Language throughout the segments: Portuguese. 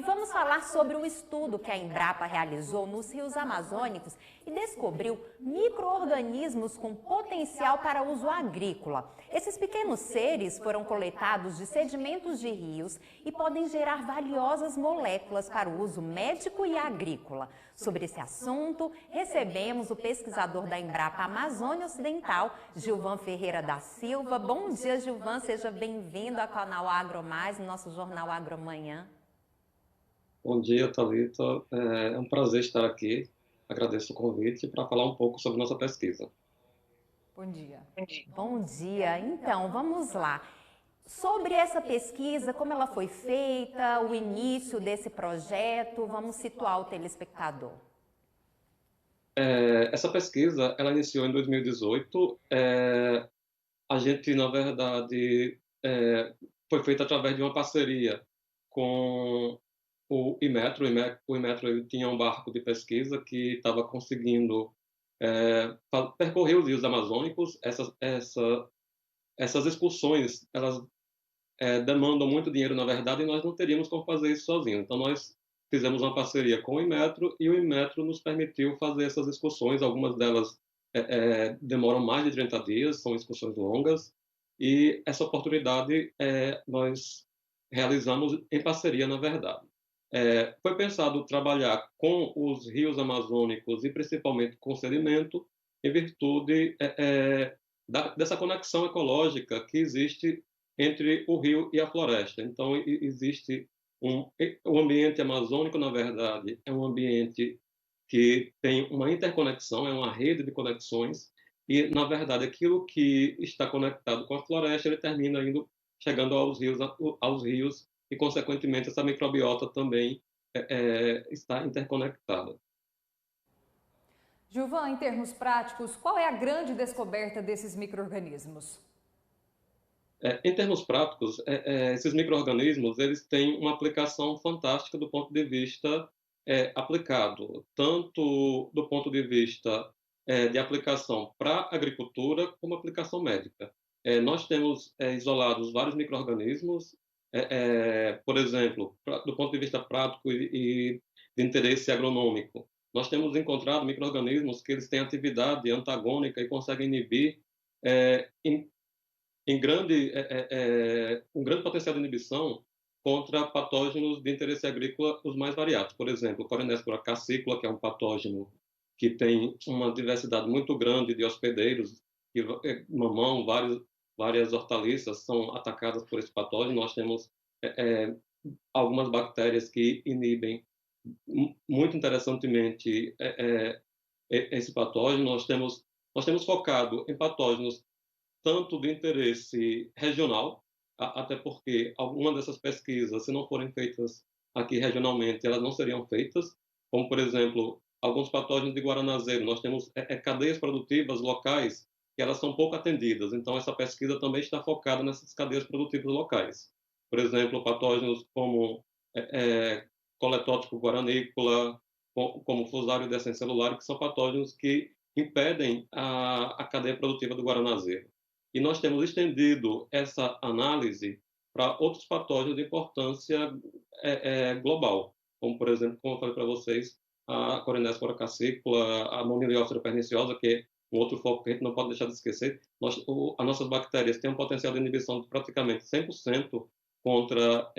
E vamos falar sobre um estudo que a Embrapa realizou nos rios amazônicos e descobriu micro-organismos com potencial para uso agrícola. Esses pequenos seres foram coletados de sedimentos de rios e podem gerar valiosas moléculas para o uso médico e agrícola. Sobre esse assunto, recebemos o pesquisador da Embrapa Amazônia Ocidental, Gilvan Ferreira da Silva. Bom dia, Gilvan, seja bem-vindo ao canal Agro Mais, no nosso jornal Agromanhã. Bom dia, Thalita. É um prazer estar aqui. Agradeço o convite para falar um pouco sobre nossa pesquisa. Bom dia. Bom dia. Então, vamos lá. Sobre essa pesquisa, como ela foi feita, o início desse projeto, vamos situar o telespectador. Essa pesquisa, ela iniciou em 2018. A gente, na verdade, foi feita através de uma parceria com o Inmetro. O Inmetro ele tinha um barco de pesquisa que estava conseguindo percorrer os rios amazônicos. Essas excursões, elas demandam muito dinheiro, na verdade, e nós não teríamos como fazer isso sozinhos. Então, nós fizemos uma parceria com o Inmetro e o Inmetro nos permitiu fazer essas excursões. Algumas delas demoram mais de 30 dias, são excursões longas, e essa oportunidade nós realizamos em parceria, na verdade. Foi pensado trabalhar com os rios amazônicos e principalmente com sedimento, em virtude dessa conexão ecológica que existe entre o rio e a floresta. Então, existe o ambiente amazônico, na verdade, é um ambiente que tem uma interconexão, é uma rede de conexões, e, na verdade, aquilo que está conectado com a floresta, ele termina chegando aos rios e, consequentemente, essa microbiota também está interconectada. Gilvan, em termos práticos, qual é a grande descoberta desses micro-organismos? Em termos práticos, esses micro-organismos eles têm uma aplicação fantástica do ponto de vista aplicado, tanto do ponto de vista de aplicação para a agricultura, como aplicação médica. Nós temos isolados vários micro-organismos, por exemplo, do ponto de vista prático e de interesse agronômico. Nós temos encontrado micro-organismos que eles têm atividade antagônica e conseguem inibir um grande potencial de inibição contra patógenos de interesse agrícola, os mais variados. Por exemplo, Corynespora cassicula, que é um patógeno que tem uma diversidade muito grande de hospedeiros, mamão, várias hortaliças são atacadas por esse patógeno. Nós temos algumas bactérias que inibem muito interessantemente esse patógeno. Nós temos focado em patógenos tanto de interesse regional, até porque algumas dessas pesquisas, se não forem feitas aqui regionalmente, elas não seriam feitas, como, por exemplo, alguns patógenos de guaranazeiro. Nós temos cadeias produtivas locais que elas são pouco atendidas, então essa pesquisa também está focada nessas cadeias produtivas locais. Por exemplo, patógenos como coletótipo guaranícola, como Fusarium descencellular, que são patógenos que impedem a cadeia produtiva do guaranazeiro. E nós temos estendido essa análise para outros patógenos de importância global, como, por exemplo, como eu falei para vocês, a Corynespora cassicula, a Moniliófera perniciosa, que é um outro foco que a gente não pode deixar de esquecer. As nossas bactérias têm um potencial de inibição de praticamente 100% contra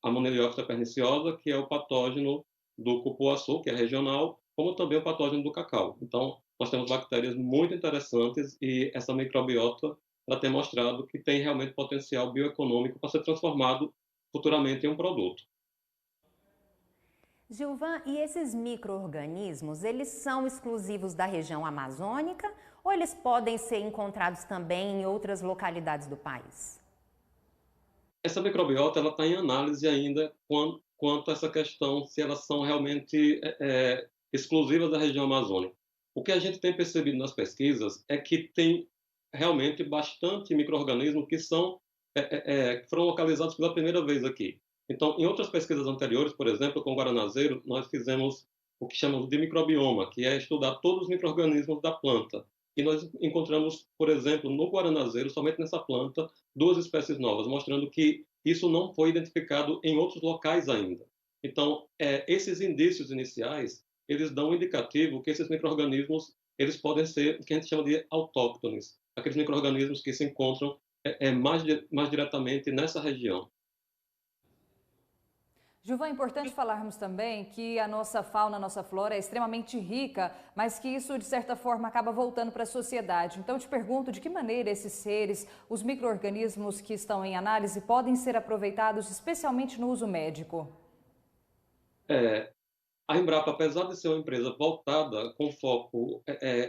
a Moniliófera perniciosa, que é o patógeno do cupuaçu, que é regional, como também o patógeno do cacau. Então, nós temos bactérias muito interessantes e essa microbiota ela tem mostrado que tem realmente potencial bioeconômico para ser transformado futuramente em um produto. Gilvan, e esses micro-organismos, eles são exclusivos da região amazônica ou eles podem ser encontrados também em outras localidades do país? Essa microbiota ela está em análise ainda quanto a essa questão, se elas são realmente exclusivas da região amazônica. O que a gente tem percebido nas pesquisas é que tem realmente bastante micro-organismos que foram localizados pela primeira vez aqui. Então, em outras pesquisas anteriores, por exemplo, com o guaranazeiro, nós fizemos o que chamamos de microbioma, que é estudar todos os micro-organismos da planta. E nós encontramos, por exemplo, no guaranazeiro, somente nessa planta, 2 espécies novas, mostrando que isso não foi identificado em outros locais ainda. Então, esses indícios iniciais, eles dão um indicativo que esses micro-organismos, eles podem ser o que a gente chama de autóctones, aqueles micro-organismos que se encontram mais diretamente nessa região. Gilvan, é importante falarmos também que a nossa fauna, a nossa flora é extremamente rica, mas que isso, de certa forma, acaba voltando para a sociedade. Então, eu te pergunto de que maneira esses seres, os micro-organismos que estão em análise, podem ser aproveitados, especialmente no uso médico? A Embrapa, apesar de ser uma empresa voltada com foco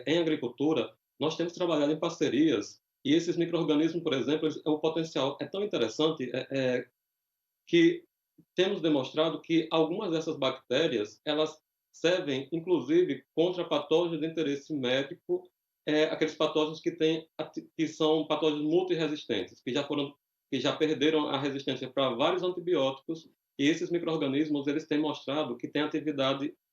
em agricultura, nós temos trabalhado em parcerias e esses micro-organismos, por exemplo, o potencial é tão interessante que temos demonstrado que algumas dessas bactérias, elas servem, inclusive, contra patógenos de interesse médico, aqueles patógenos que são patógenos multiresistentes, que já perderam a resistência para vários antibióticos, e esses micro-organismos, eles têm mostrado que têm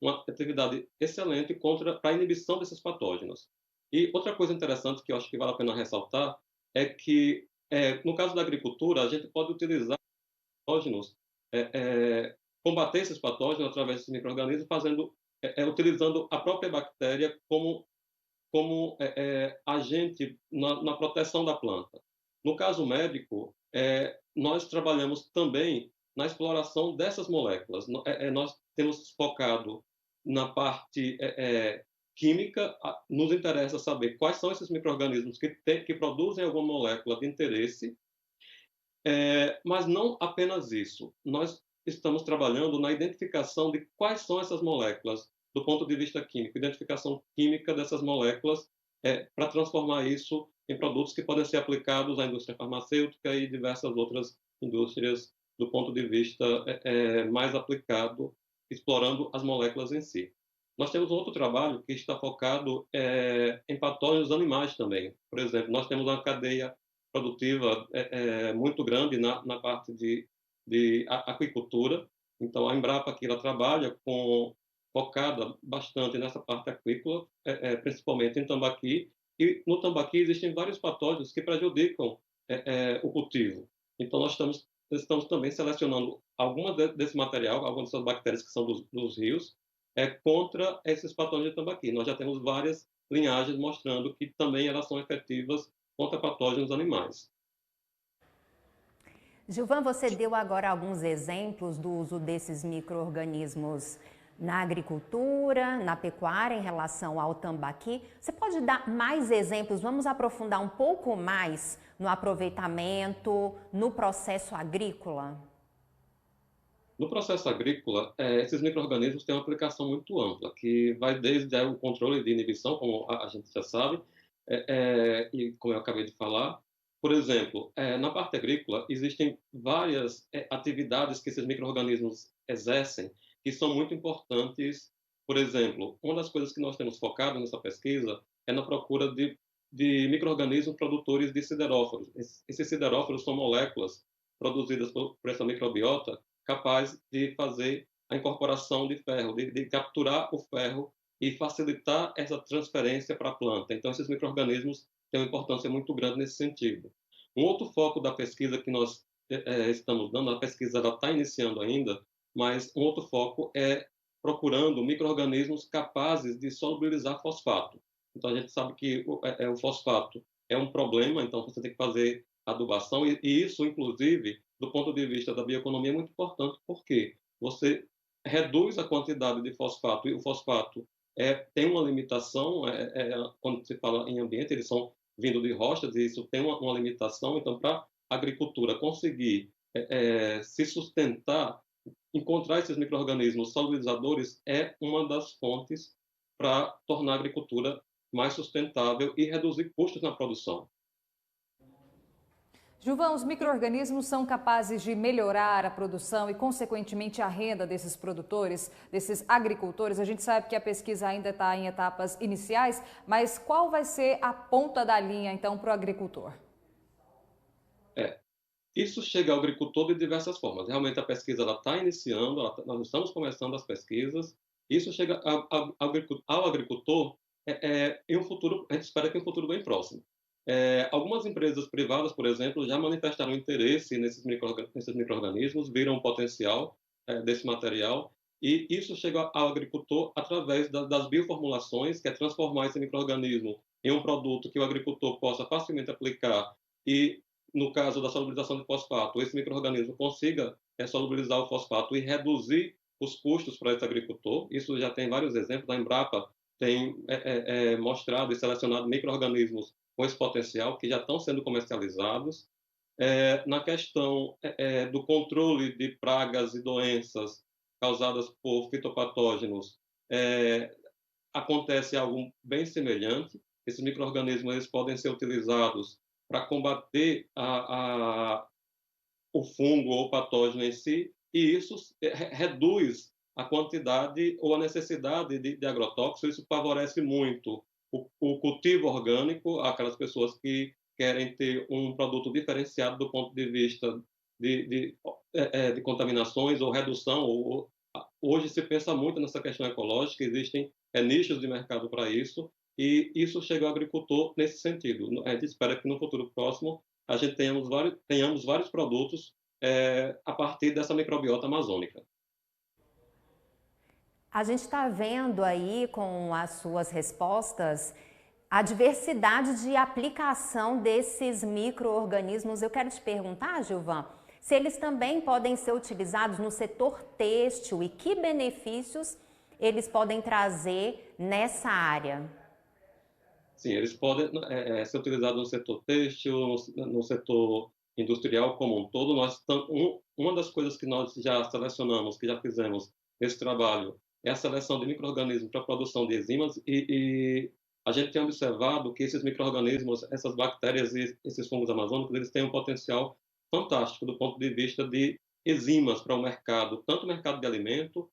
uma atividade excelente para a inibição desses patógenos. E outra coisa interessante que eu acho que vale a pena ressaltar é que, no caso da agricultura, a gente pode utilizar patógenos, combater esses patógenos através desses micro-organismos, utilizando a própria bactéria como agente na proteção da planta. No caso médico, nós trabalhamos também na exploração dessas moléculas. Nós temos focado na parte química, nos interessa saber quais são esses micro-organismos que produzem alguma molécula de interesse, mas não apenas isso. Nós estamos trabalhando na identificação de quais são essas moléculas do ponto de vista químico, identificação química dessas moléculas, para transformar isso em produtos que podem ser aplicados à indústria farmacêutica e diversas outras indústrias do ponto de vista mais aplicado, explorando as moléculas em si. Nós temos um outro trabalho que está focado em patógenos animais também. Por exemplo, nós temos uma cadeia produtiva muito grande na parte de aquicultura. Então, a Embrapa aqui ela trabalha focada bastante nessa parte aquícola, principalmente em tambaqui. E no tambaqui existem vários patógenos que prejudicam o cultivo. Então, nós estamos também selecionando desse material, algumas dessas bactérias que são dos rios, contra esses patógenos de tambaqui. Nós já temos várias linhagens mostrando que também elas são efetivas contra patógenos animais. Gilvan, você deu agora alguns exemplos do uso desses micro-organismos na agricultura, na pecuária, em relação ao tambaqui. Você pode dar mais exemplos? Vamos aprofundar um pouco mais no aproveitamento, no processo agrícola? No processo agrícola, esses micro-organismos têm uma aplicação muito ampla, que vai desde o controle de inibição, como a gente já sabe, e como eu acabei de falar. Por exemplo, na parte agrícola, existem várias atividades que esses micro-organismos exercem que são muito importantes. Por exemplo, uma das coisas que nós temos focado nessa pesquisa é na procura de micro-organismos produtores de sideróforos. Esses sideróforos são moléculas produzidas por essa microbiota capaz de fazer a incorporação de ferro, de capturar o ferro e facilitar essa transferência para a planta. Então, esses micro-organismos têm uma importância muito grande nesse sentido. Um outro foco da pesquisa que nós estamos dando, a pesquisa está iniciando ainda, mas um outro foco é procurando micro-organismos capazes de solubilizar fosfato. Então, a gente sabe que o fosfato é um problema, então você tem que fazer adubação, e isso, inclusive, do ponto de vista da bioeconomia, é muito importante, porque você reduz a quantidade de fosfato, e o fosfato tem uma limitação, quando se fala em ambiente, eles são vindo de rochas, e isso tem uma limitação. Então, para a agricultura conseguir se sustentar, encontrar esses micro-organismos solubilizadores é uma das fontes para tornar a agricultura mais sustentável e reduzir custos na produção. Gilvan, os micro-organismos são capazes de melhorar a produção e, consequentemente, a renda desses produtores, desses agricultores? A gente sabe que a pesquisa ainda está em etapas iniciais, mas qual vai ser a ponta da linha, então, para o agricultor? Isso chega ao agricultor de diversas formas. Realmente, a pesquisa está iniciando, nós estamos começando as pesquisas. Isso chega ao agricultor em um futuro, a gente espera que em um futuro bem próximo. Algumas empresas privadas, por exemplo, já manifestaram interesse nesses micro-organismos, viram o potencial. desse material, e isso chega ao agricultor através das bioformulações, que é transformar esse micro-organismo em um produto que o agricultor possa facilmente aplicar e, no caso da solubilização de fosfato, esse micro-organismo consiga solubilizar o fosfato e reduzir os custos para esse agricultor. Isso já tem vários exemplos. A Embrapa tem mostrado e selecionado micro-organismos com esse potencial que já estão sendo comercializados. Na questão do controle de pragas e doenças causadas por fitopatógenos, acontece algo bem semelhante. Esses micro-organismos eles podem ser utilizados para combater o fungo ou o patógeno em si, e isso reduz a quantidade ou a necessidade de agrotóxicos. Isso favorece muito o cultivo orgânico, aquelas pessoas que querem ter um produto diferenciado do ponto de vista de contaminações ou redução. Hoje se pensa muito nessa questão ecológica, existem nichos de mercado para isso, e isso chega ao agricultor nesse sentido. A gente espera que no futuro próximo a gente tenhamos vários produtos a partir dessa microbiota amazônica. A gente está vendo aí com as suas respostas a diversidade de aplicação desses micro-organismos. Eu quero te perguntar, Gilvan, se eles também podem ser utilizados no setor têxtil e que benefícios eles podem trazer nessa área. Sim, eles podem ser utilizados no setor têxtil, no setor industrial como um todo. Uma das coisas que nós já selecionamos, que já fizemos nesse trabalho, é a seleção de micro-organismos para a produção de enzimas, e a gente tem observado que esses micro-organismos, essas bactérias e esses fungos amazônicos, eles têm um potencial fantástico do ponto de vista de enzimas para o mercado, tanto o mercado de alimento,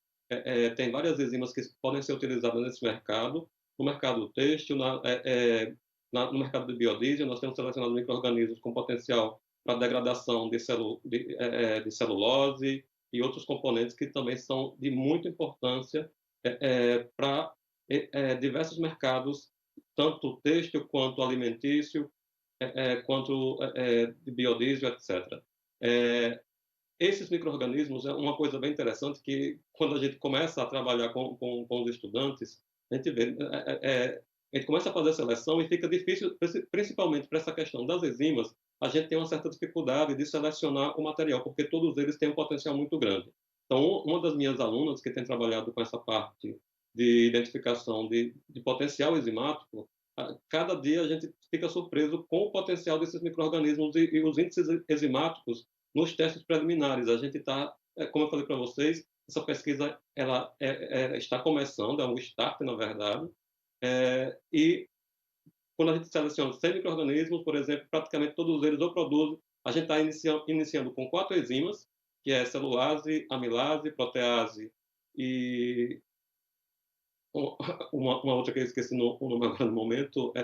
tem várias enzimas que podem ser utilizadas nesse mercado, no mercado têxtil, no mercado de biodiesel. Nós temos selecionado micro-organismos com potencial para degradação de celulose e outros componentes que também são de muita importância para diversos mercados, tanto têxtil quanto alimentício, quanto de biodiesel, etc. Esses micro-organismos é uma coisa bem interessante que, quando a gente começa a trabalhar com os estudantes, a gente vê, a gente começa a fazer a seleção e fica difícil, principalmente para essa questão das enzimas, a gente tem uma certa dificuldade de selecionar o material, porque todos eles têm um potencial muito grande. Então, uma das minhas alunas que tem trabalhado com essa parte de identificação de potencial enzimático, cada dia a gente fica surpreso com o potencial desses micro-organismos e os índices enzimáticos nos testes preliminares. A gente está, como eu falei para vocês, essa pesquisa ela está começando, é um start, na verdade, e quando a gente seleciona 100 micro-organismos, por exemplo, praticamente todos eles ou produzem. A gente está iniciando com 4 enzimas, que é celulase, amilase, protease e uma outra que eu esqueci o nome agora no momento.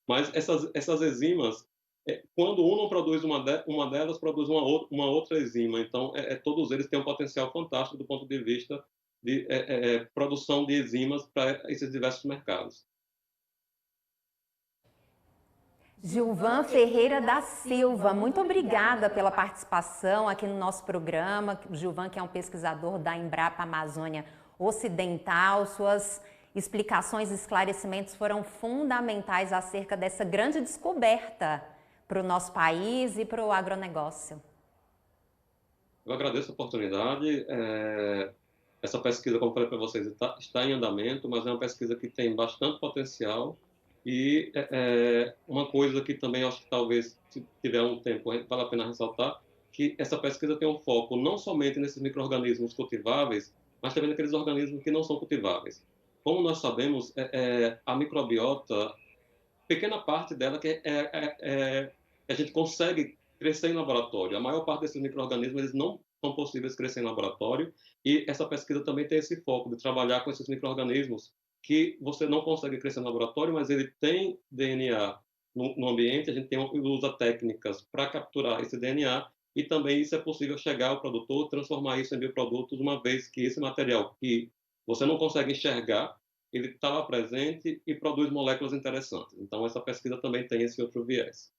Mas essas enzimas, quando um não produz uma delas, produz uma outra enzima. Então, todos eles têm um potencial fantástico do ponto de vista de produção de enzimas para esses diversos mercados. Gilvan Ferreira da Silva, muito obrigada pela participação aqui no nosso programa. O Gilvan, que é um pesquisador da Embrapa Amazônia Ocidental, suas explicações e esclarecimentos foram fundamentais acerca dessa grande descoberta para o nosso país e para o agronegócio. Eu agradeço a oportunidade. Essa pesquisa, como falei para vocês, está em andamento, mas é uma pesquisa que tem bastante potencial. E uma coisa que também acho que talvez, se tiver um tempo, vale a pena ressaltar, que essa pesquisa tem um foco não somente nesses micro-organismos cultiváveis, mas também naqueles organismos que não são cultiváveis. Como nós sabemos, a microbiota, pequena parte dela que a gente consegue crescer em laboratório. A maior parte desses micro-organismos eles não são possíveis crescer em laboratório, e essa pesquisa também tem esse foco de trabalhar com esses micro-organismos que você não consegue crescer no laboratório, mas ele tem DNA no ambiente. A gente usa técnicas para capturar esse DNA, e também isso é possível chegar ao produtor, transformar isso em bioprodutos, uma vez que esse material que você não consegue enxergar, ele está lá presente e produz moléculas interessantes. Então, essa pesquisa também tem esse outro viés.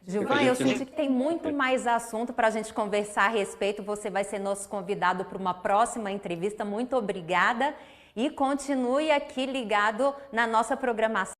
Gilvan, eu senti que tem muito mais assunto para a gente conversar a respeito. Você vai ser nosso convidado para uma próxima entrevista. Muito obrigada e continue aqui ligado na nossa programação.